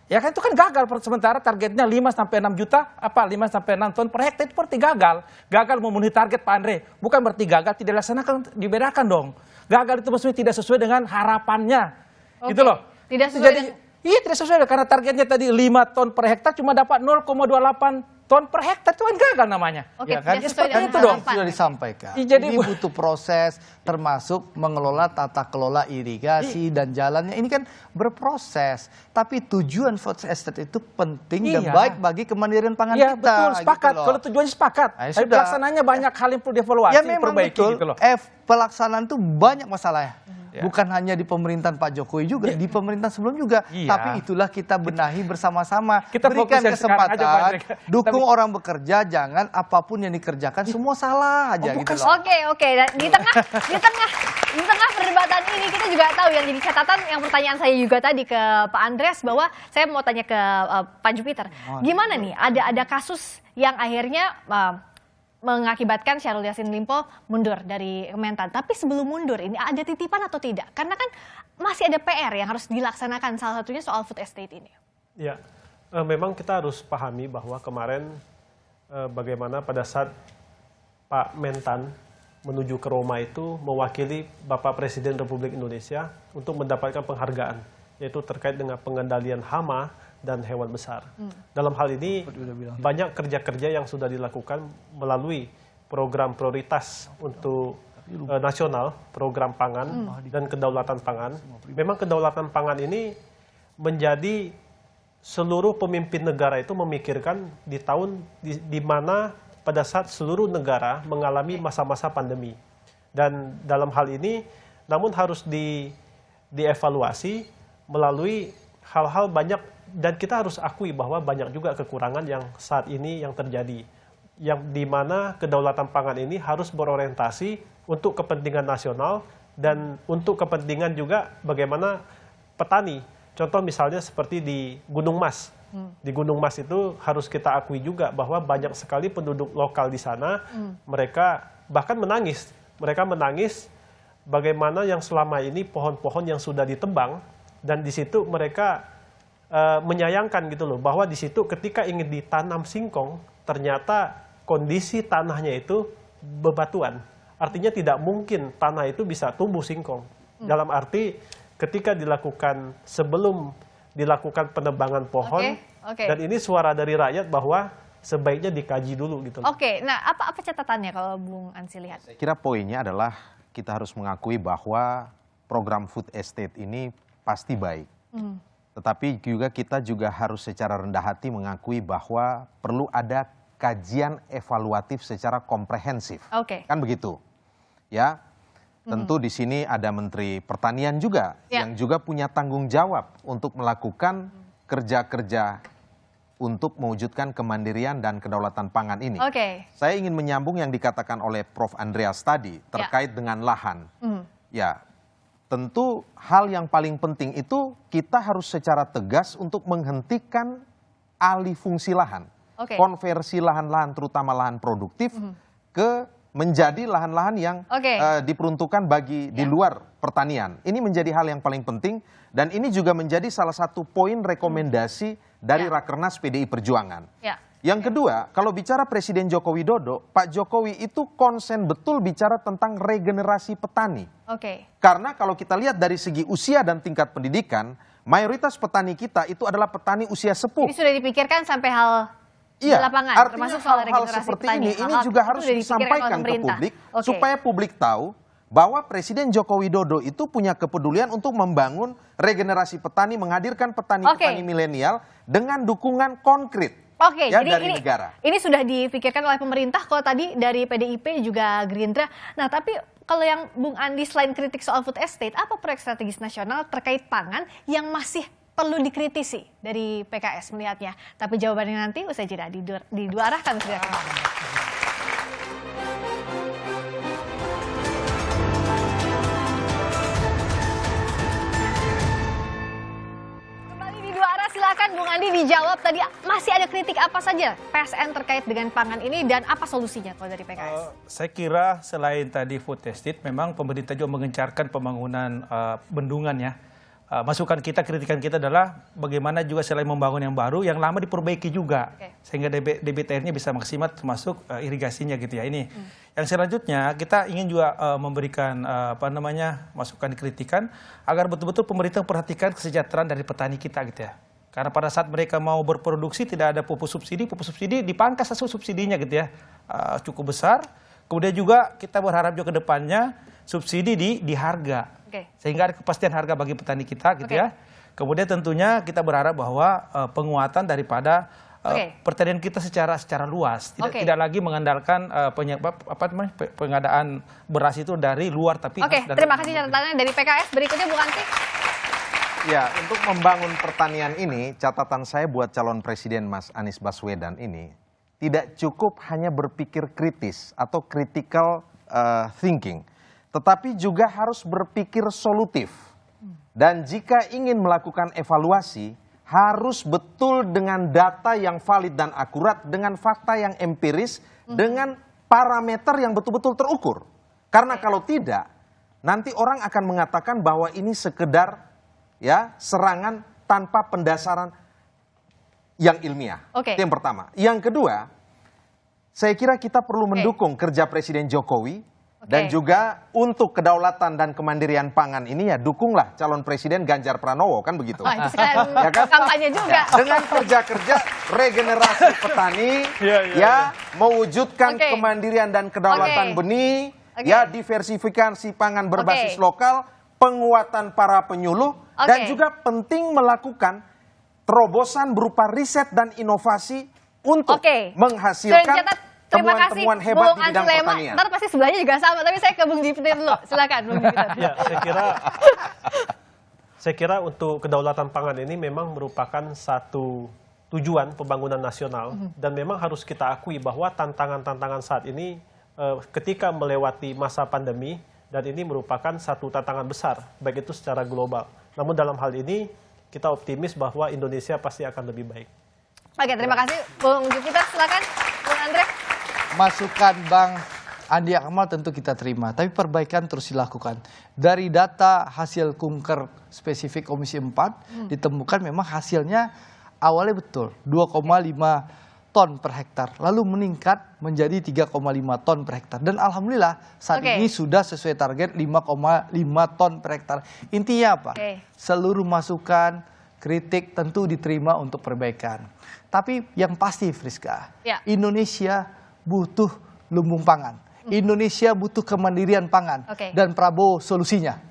Ya kan itu kan gagal, sementara targetnya 5-6 juta, 5-6 ton per hektar, itu berarti gagal. Gagal memenuhi target Pak Andre. Bukan berarti gagal tidak dilaksanakan, dibedakan dong. Gagal itu maksudnya tidak sesuai dengan harapannya. Gitu loh. Tidak sesuai. Iya, tidak sesuai karena targetnya tadi 5 ton per hektar cuma dapat 0,28 ton per hektar, itu kan gagal namanya. Oke, ya kan? tidak Seperti sesuai itu dong. Sudah disampaikan. Jadi ini butuh proses, termasuk mengelola tata kelola irigasi dan jalannya. Ini kan berproses. Tapi tujuan food estate itu penting dan baik bagi kemandirian pangan kita. Iya betul, sepakat. Gitu kalau tujuannya sepakat. Tapi pelaksananya banyak hal yang perlu dievaluasi, ya memang perbaiki betul. gitu loh. Pelaksanaan itu banyak masalahnya. Bukan hanya di pemerintahan Pak Jokowi juga, di pemerintahan sebelum juga. Tapi itulah kita benahi bersama-sama. Kita berikan kesempatan, dukung orang bekerja, jangan apapun yang dikerjakan semua salah aja gitu loh. Oke. Di tengah perdebatan ini kita juga tahu yang jadi catatan, yang pertanyaan saya juga tadi ke Pak Andreas, bahwa saya mau tanya ke Pak Jupiter. Gimana nih? Ada kasus yang akhirnya mengakibatkan Syahrul Yassin Limpo mundur dari Kementan. Tapi sebelum mundur ini ada titipan atau tidak? Karena kan masih ada PR yang harus dilaksanakan, salah satunya soal food estate ini. Ya, memang kita harus pahami bahwa kemarin bagaimana pada saat Pak Mentan menuju ke Roma itu mewakili Bapak Presiden Republik Indonesia untuk mendapatkan penghargaan, yaitu terkait dengan pengendalian hama dan hewan besar. Dalam hal ini banyak kerja-kerja yang sudah dilakukan melalui program prioritas untuk nasional, program pangan dan kedaulatan pangan. Memang kedaulatan pangan ini menjadi seluruh pemimpin negara itu memikirkan di tahun di mana pada saat seluruh negara mengalami masa-masa pandemi. Dan dalam hal ini namun harus dievaluasi melalui hal-hal banyak. Dan kita harus akui bahwa banyak juga kekurangan yang saat ini yang terjadi. Yang di mana kedaulatan pangan ini harus berorientasi untuk kepentingan nasional dan untuk kepentingan juga bagaimana petani. Contoh misalnya seperti di Gunung Mas. Di Gunung Mas itu harus kita akui juga bahwa banyak sekali penduduk lokal di sana, mereka bahkan menangis. Mereka menangis bagaimana yang selama ini pohon-pohon yang sudah ditebang, dan di situ mereka menyayangkan gitu loh, bahwa di situ ketika ingin ditanam singkong, ternyata kondisi tanahnya itu bebatuan. Artinya tidak mungkin tanah itu bisa tumbuh singkong. Dalam arti ketika dilakukan, sebelum dilakukan penebangan pohon, dan ini suara dari rakyat bahwa sebaiknya dikaji dulu gitu loh. Nah apa catatannya kalau Bung Ansi lihat? Saya kira poinnya adalah kita harus mengakui bahwa program food estate ini pasti baik. Tetapi juga kita juga harus secara rendah hati mengakui bahwa perlu ada kajian evaluatif secara komprehensif. Kan begitu. Ya. Tentu di sini ada Menteri Pertanian juga yang juga punya tanggung jawab untuk melakukan kerja-kerja untuk mewujudkan kemandirian dan kedaulatan pangan ini. Saya ingin menyambung yang dikatakan oleh Prof. Andreas tadi terkait dengan lahan. Ya. Tentu hal yang paling penting itu kita harus secara tegas untuk menghentikan alih fungsi lahan. Konversi lahan-lahan terutama lahan produktif ke menjadi lahan-lahan yang diperuntukkan bagi di luar pertanian. Ini menjadi hal yang paling penting dan ini juga menjadi salah satu poin rekomendasi dari Rakernas PDI Perjuangan. Yang kedua, kalau bicara Presiden Joko Widodo, Pak Jokowi itu konsen betul bicara tentang regenerasi petani. Karena kalau kita lihat dari segi usia dan tingkat pendidikan, mayoritas petani kita itu adalah petani usia sepuh. Ini sudah dipikirkan sampai hal di lapangan, artinya termasuk soal hal-hal regenerasi seperti petani. ini juga harus disampaikan ke publik supaya publik tahu bahwa Presiden Joko Widodo itu punya kepedulian untuk membangun regenerasi petani, menghadirkan petani-petani milenial dengan dukungan konkret. Jadi dari negara. Ini sudah dipikirkan oleh pemerintah, kalau tadi dari PDIP juga Gerindra. Nah, tapi kalau yang Bung Andi selain kritik soal food estate, apa proyek strategis nasional terkait pangan yang masih perlu dikritisi dari PKS melihatnya? Tapi jawabannya nanti usai jeda di dua arah kami segera kembali. Silakan Bung Andi dijawab tadi, masih ada kritik apa saja PSN terkait dengan pangan ini dan apa solusinya kalau dari PKS? Saya kira selain tadi food estate, memang pemerintah juga mengencarkan pembangunan bendungan ya. Masukan kita, kritikan kita adalah bagaimana juga selain membangun yang baru, yang lama diperbaiki juga. Sehingga debit airnya bisa maksimal termasuk irigasinya gitu ya. Ini. Yang selanjutnya kita ingin juga memberikan masukan kritikan agar betul-betul pemerintah perhatikan kesejahteraan dari petani kita gitu ya. Karena pada saat mereka mau berproduksi tidak ada pupuk subsidi dipangkas hasil subsidinya gitu ya. Cukup besar. Kemudian juga kita berharap juga ke depannya subsidi di harga. Sehingga ada kepastian harga bagi petani kita gitu ya. Kemudian tentunya kita berharap bahwa penguatan daripada pertanian kita secara luas, tidak lagi mengandalkan pengadaan beras itu dari luar tapi terima kasih catatannya dari PKS. Berikutnya Bu Anti. Ya, untuk membangun pertanian ini, catatan saya buat calon presiden Mas Anies Baswedan ini tidak cukup hanya berpikir kritis atau critical thinking, tetapi juga harus berpikir solutif. Dan jika ingin melakukan evaluasi, harus betul dengan data yang valid dan akurat, dengan fakta yang empiris, dengan parameter yang betul-betul terukur. Karena kalau tidak, nanti orang akan mengatakan bahwa ini sekedar serangan tanpa pendasaran yang ilmiah. Itu yang pertama. Yang kedua, saya kira kita perlu mendukung kerja Presiden Jokowi dan juga untuk kedaulatan dan kemandirian pangan ini ya dukunglah calon Presiden Ganjar Pranowo, kan begitu. Itu ya kan? Kampanye juga. Dengan kerja-kerja regenerasi petani, mewujudkan kemandirian dan kedaulatan benih, diversifikasi pangan berbasis lokal, penguatan para penyuluh, dan juga penting melakukan terobosan berupa riset dan inovasi untuk menghasilkan temuan-temuan hebat di bidang pertanian. Ntar pasti sebelahnya juga sama, tapi saya ke Bung Jupiter dulu. Silakan Bung Jupiter. Ya, saya kira untuk kedaulatan pangan ini memang merupakan satu tujuan pembangunan nasional dan memang harus kita akui bahwa tantangan-tantangan saat ini ketika melewati masa pandemi dan ini merupakan satu tantangan besar, baik itu secara global. Namun dalam hal ini kita optimis bahwa Indonesia pasti akan lebih baik. Terima kasih Bung Jupiter. Silakan Bung Andre. Masukan Bang Andi Akmal tentu kita terima, tapi perbaikan terus dilakukan. Dari data hasil kunker spesifik Komisi 4 ditemukan memang hasilnya awalnya betul 2,5 ton per hektar, lalu meningkat menjadi 3,5 ton per hektar. Dan alhamdulillah saat ini sudah sesuai target 5,5 ton per hektar. Intinya apa? Seluruh masukan, kritik tentu diterima untuk perbaikan. Tapi yang pasti Friska, Indonesia butuh lumbung pangan. Indonesia butuh kemandirian pangan. Dan Prabowo solusinya.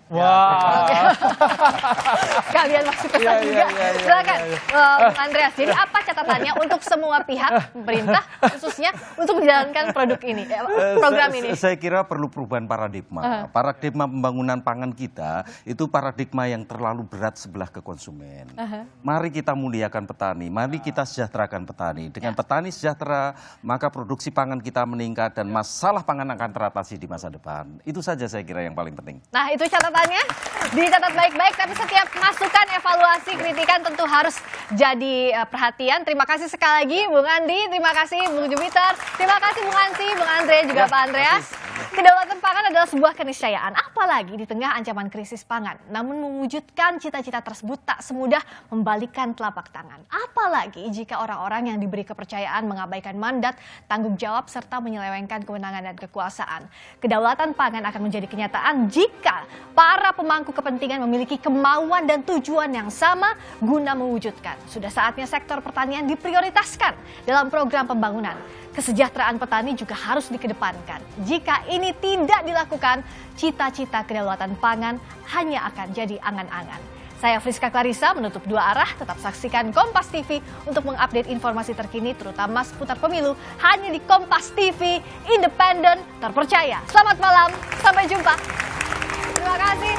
Kalian masuk ke sana juga. Silakan Bung Andreas. Jadi apa catatannya untuk semua pihak pemerintah khususnya untuk menjalankan produk ini, program ini? Saya kira perlu perubahan paradigma. Paradigma pembangunan pangan kita itu paradigma yang terlalu berat sebelah ke konsumen. Mari kita muliakan petani, mari kita sejahterakan petani. Dengan petani sejahtera, maka produksi pangan kita meningkat dan masalah pangan akan teratasi di masa depan. Itu saja saya kira yang paling penting. Nah, itu catatannya dicatat baik-baik, tapi setiap masukan, evaluasi, kritikan tentu harus jadi perhatian. Terima kasih sekali lagi Bung Andi, terima kasih Bung Jupiter, terima kasih Bung Ansi, Bung Andre, juga Pak Andreas. Kedaulatan pangan adalah sebuah keniscayaan, apalagi di tengah ancaman krisis pangan. Namun mewujudkan cita-cita tersebut tak semudah membalikkan telapak tangan. Apalagi jika orang-orang yang diberi kepercayaan mengabaikan mandat, tanggung jawab, serta menyelewengkan kewenangan dan kekuasaan. Kedaulatan pangan akan menjadi kenyataan jika para pemangku kepentingan memiliki kemauan dan tujuan yang sama guna mewujudkan. Sudah saatnya sektor pertanian diprioritaskan dalam program pembangunan. Kesejahteraan petani juga harus dikedepankan. Jika ini tidak dilakukan, cita-cita kedaulatan pangan hanya akan jadi angan-angan. Saya Friska Clarissa menutup dua arah. Tetap saksikan Kompas TV untuk mengupdate informasi terkini terutama seputar pemilu hanya di Kompas TV, independen, terpercaya. Selamat malam, sampai jumpa. Terima kasih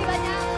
banyak.